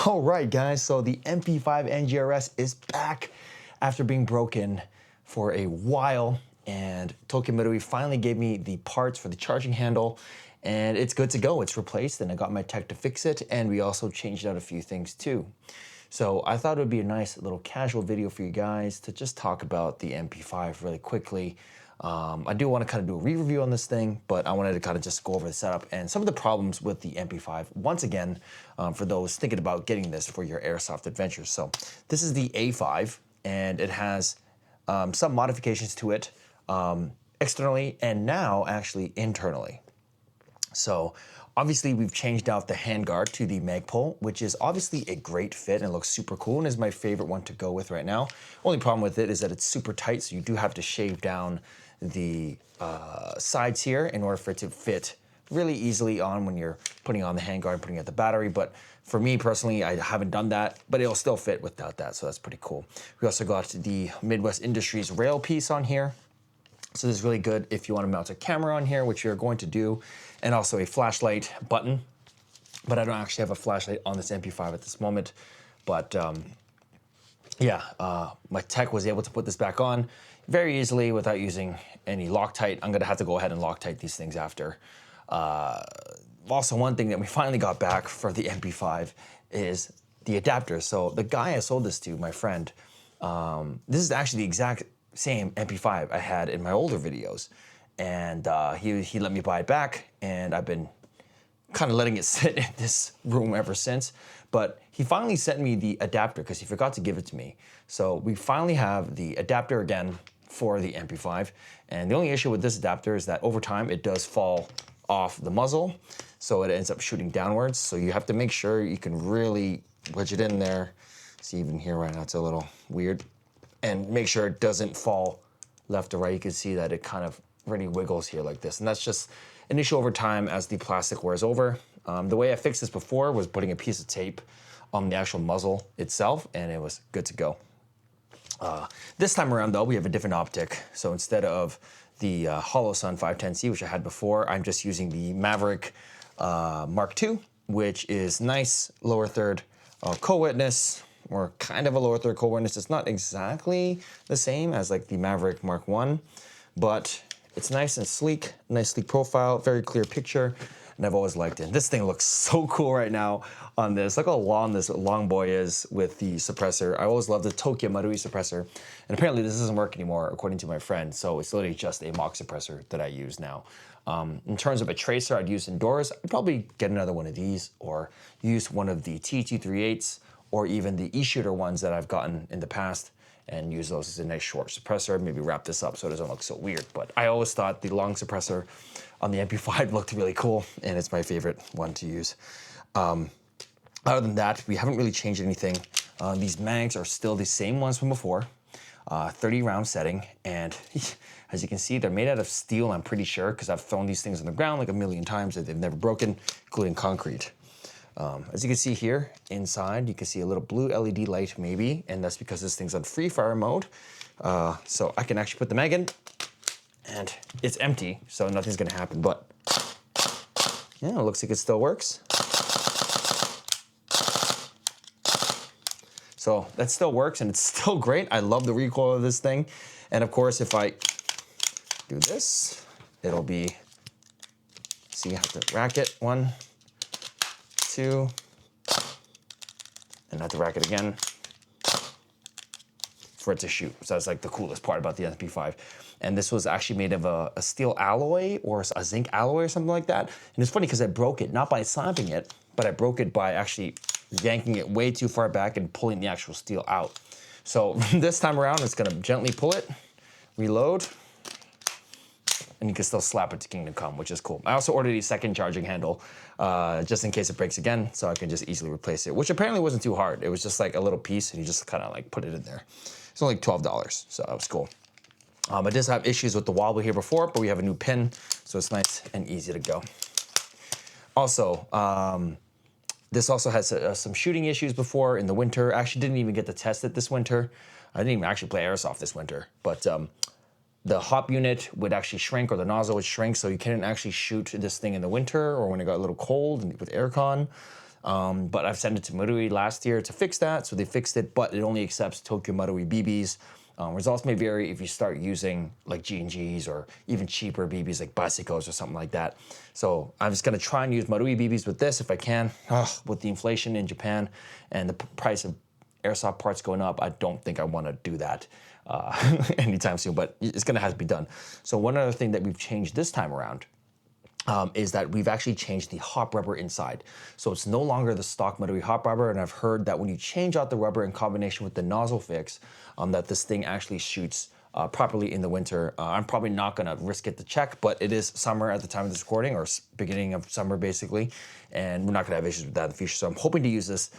All right, guys, so the MP5 NGRS is back after being broken for a while, and Tokyo Marui finally gave me the parts for the charging handle, and it's good to go. It's replaced, and I got my tech to fix it, and we also changed out a few things too. So I thought it would be a nice little casual video for you guys to just talk about the MP5 really quickly. I do want to kind of do a re-review on this thing, but I wanted to kind of just go over the setup and some of the problems with the MP5 once again, for those thinking about getting this for your airsoft adventures. So this is the A5, and it has some modifications to it externally and now actually internally. So obviously we've changed out the handguard to the Magpul, which is obviously a great fit and looks super cool and is my favorite one to go with right now. Only problem with it is that it's super tight, so you do have to shave down the sides here in order for it to fit really easily on when you're putting on the handguard and putting out the battery. But for me personally, I haven't done that, but it'll still fit without that, so that's pretty cool. We also got the Midwest Industries rail piece on here. So this is really good if you want to mount a camera on here, which you're going to do, and also a flashlight button. But I don't actually have a flashlight on this MP5 at this moment. But my tech was able to put this back on very easily without using any Loctite. I'm gonna have to go ahead and Loctite these things after. Also, one thing that we finally got back for the MP5 is the adapter. So the guy I sold this to, my friend, this is actually the exact same MP5 I had in my older videos, and he let me buy it back, and I've been kind of letting it sit in this room ever since. But he finally sent me the adapter because he forgot to give it to me. So we finally have the adapter again for the MP5, and the only issue with this adapter is that over time it does fall off the muzzle, so it ends up shooting downwards. So you have to make sure you can really wedge it in there. See, even here right now it's a little weird, and make sure it doesn't fall left or right. You can see that it kind of really wiggles here like this, and that's just an issue over time as the plastic wears over. The way I fixed this before was putting a piece of tape on the actual muzzle itself, and it was good to go. This time around though, we have a different optic. So instead of the Holosun 510C, which I had before, I'm just using the Maverick Mark II, which is nice lower third co-witness, or kind of a lower third co-witness. It's not exactly the same as like the Maverick Mark I, but it's nice and sleek, nice sleek profile, very clear picture, and I've always liked it. This thing looks so cool right now on this. Look how long this long boy is with the suppressor. I always loved the Tokyo Marui suppressor, and apparently this doesn't work anymore according to my friend, so it's literally just a mock suppressor that I use now. In terms of a tracer I'd use indoors, I'd probably get another one of these or use one of the T238s or even the e-shooter ones that I've gotten in the past and use those as a nice short suppressor, maybe wrap this up so it doesn't look so weird. But I always thought the long suppressor on the MP5 looked really cool, and it's my favorite one to use. Other than that, we haven't really changed anything. These mags are still the same ones from before, 30 round setting, and as you can see, they're made out of steel, I'm pretty sure, because I've thrown these things on the ground like a million times and they've never broken, including concrete. As you can see here, inside, you can see a little blue LED light maybe, and that's because this thing's on free fire mode. So I can actually put the mag in, and it's empty, so nothing's gonna happen, but yeah, it looks like it still works. So that still works, and it's still great. I love the recoil of this thing. And of course, if I do this, it'll be, see, you have to rack it, 1, 2, and have to rack it again for it to shoot. So that's like the coolest part about the MP5. And this was actually made of a steel alloy or a zinc alloy or something like that. And it's funny because I broke it, not by slapping it, but I broke it by actually yanking it way too far back and pulling the actual steel out. So this time around, it's gonna gently pull it, reload, and you can still slap it to Kingdom Come, which is cool. I also ordered a second charging handle just in case it breaks again, so I can just easily replace it, which apparently wasn't too hard. It was just like a little piece, and you just kind of like put it in there. It's only like $12, so that was cool. I did have issues with the wobble here before, but we have a new pin, so it's nice and easy to go. Also, this also has some shooting issues before in the winter. I actually didn't even get to test it this winter. I didn't even actually play Airsoft this winter, but the hop unit would actually shrink, or the nozzle would shrink, so you couldn't actually shoot this thing in the winter or when it got a little cold and with aircon. But I've sent it to Marui last year to fix that, so they fixed it, but it only accepts Tokyo Marui BBs. Results may vary if you start using like G&Gs or even cheaper BBs like Bicycles or something like that. So I'm just gonna try and use Marui BBs with this if I can. With the inflation in Japan and the price of airsoft parts going up, I don't think I wanna do that anytime soon, but it's gonna have to be done. So one other thing that we've changed this time around is that we've actually changed the hop rubber inside. So it's no longer the stock Marui hop rubber, and I've heard that when you change out the rubber in combination with the nozzle fix, that this thing actually shoots properly in the winter. I'm probably not gonna risk it to check, but it is summer at the time of this recording, or beginning of summer basically, and we're not gonna have issues with that in the future. So I'm hoping to use this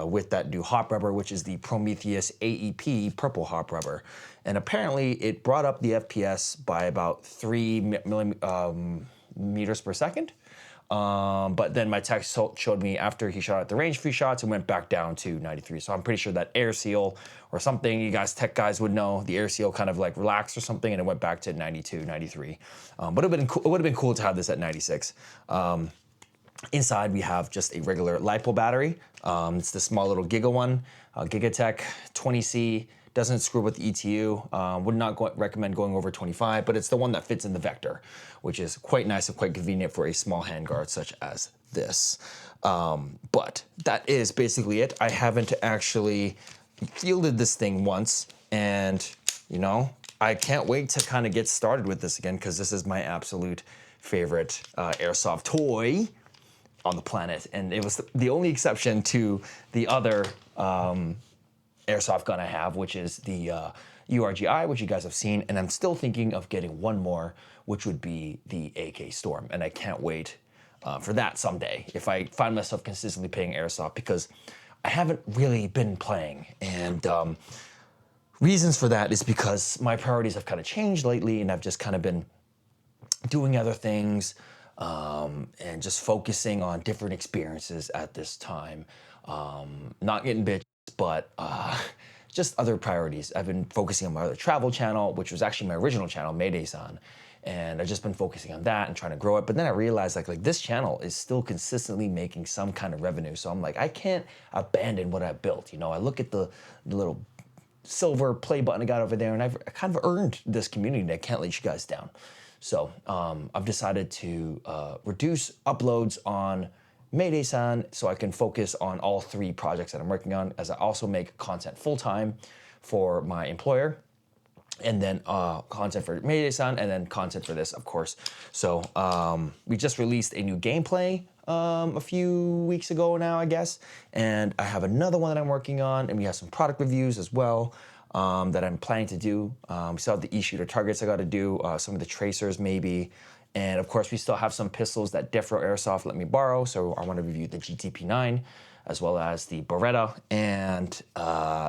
with that new hop rubber, which is the Prometheus AEP purple hop rubber. And apparently it brought up the FPS by about 3 meters per second. But then my tech showed me after he shot at the range 3 shots, it went back down to 93. So I'm pretty sure that air seal or something, you guys tech guys would know, the air seal kind of like relaxed or something and it went back to 92, 93. But it would have been cool to have this at 96. Inside we have just a regular LiPo battery. It's the small little Giga one, Gigatech 20C. Doesn't screw with the ETU. Would not recommend going over 25, but it's the one that fits in the Vector, which is quite nice and quite convenient for a small handguard such as this. But that is basically it. I haven't actually fielded this thing once, and you know, I can't wait to kind of get started with this again because this is my absolute favorite airsoft toy on the planet, and it was the only exception to the other airsoft gun I have, which is the URGI, which you guys have seen, and I'm still thinking of getting one more, which would be the AK Storm, and I can't wait for that someday if I find myself consistently playing airsoft, because I haven't really been playing, and reasons for that is because my priorities have kind of changed lately, and I've just kind of been doing other things, and just focusing on different experiences at this time. Not getting bitches, but just other priorities. I've been focusing on my other travel channel, which was actually my original channel, Mayday-san. And I've just been focusing on that and trying to grow it. But then I realized like this channel is still consistently making some kind of revenue. So I'm like, I can't abandon what I built. You know, I look at the little silver play button I got over there, and I've kind of earned this community, and I can't let you guys down. So I've decided to reduce uploads on Mayday-san so I can focus on all 3 projects that I'm working on, as I also make content full-time for my employer, and then content for Mayday-san, and then content for this, of course. So we just released a new gameplay a few weeks ago now, I guess, and I have another one that I'm working on, and we have some product reviews as well that I'm planning to do. We still have the e-shooter targets I got to do, some of the tracers maybe, and of course we still have some pistols that Defro Airsoft let me borrow, so I want to review the GTP9 as well as the Beretta, and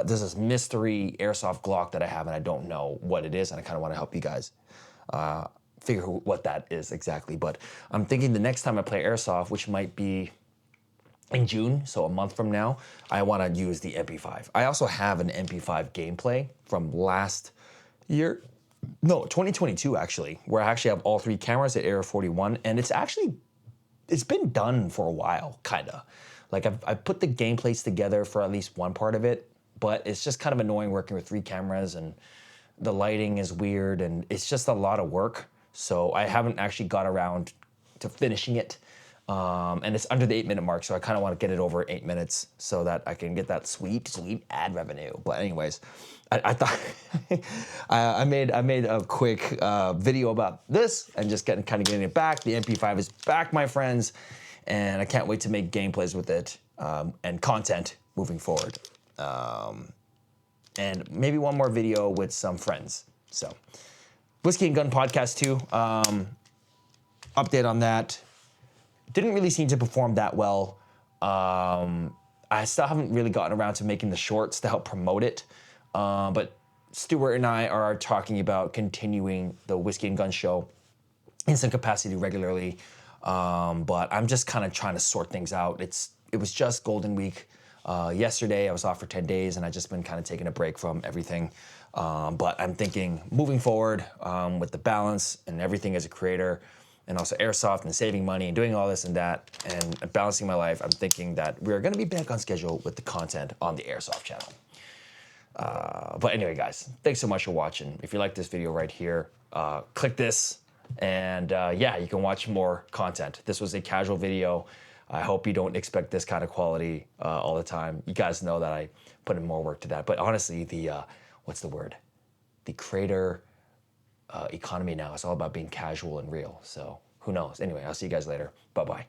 there's this mystery airsoft Glock that I have and I don't know what it is, and I kind of want to help you guys figure what that is exactly. But I'm thinking the next time I play airsoft, which might be in June, so a month from now, I want to use the MP5. I also have an MP5 gameplay from last year, no, 2022 actually, where I actually have all 3 cameras at Area 41, and it's been done for a while, kinda. Like I've put the gameplays together for at least one part of it, but it's just kind of annoying working with 3 cameras, and the lighting is weird, and it's just a lot of work. So I haven't actually got around to finishing it. And it's under the 8-minute mark, so I kind of want to get it over 8 minutes so that I can get that sweet ad revenue. But anyways, I thought I made a quick video about this and just kind of getting it back. The MP5 is back, my friends, and I can't wait to make gameplays with it and content moving forward. And maybe one more video with some friends. So, Whiskey and Gun Podcast 2, update on that. Didn't really seem to perform that well. I still haven't really gotten around to making the shorts to help promote it. But Stuart and I are talking about continuing the Whiskey and Gun show in some capacity regularly. But I'm just kind of trying to sort things out. It was just Golden Week. Yesterday I was off for 10 days and I just been kind of taking a break from everything. But I'm thinking moving forward with the balance and everything as a creator and also Airsoft and saving money and doing all this and that and balancing my life, I'm thinking that we're gonna be back on schedule with the content on the Airsoft channel. But anyway, guys, thanks so much for watching. If you like this video right here, click this, and yeah, you can watch more content. This was a casual video. I hope you don't expect this kind of quality all the time. You guys know that I put in more work to that. But honestly, what's the word? The creator economy now is all about being casual and real. So who knows? Anyway, I'll see you guys later. Bye-bye.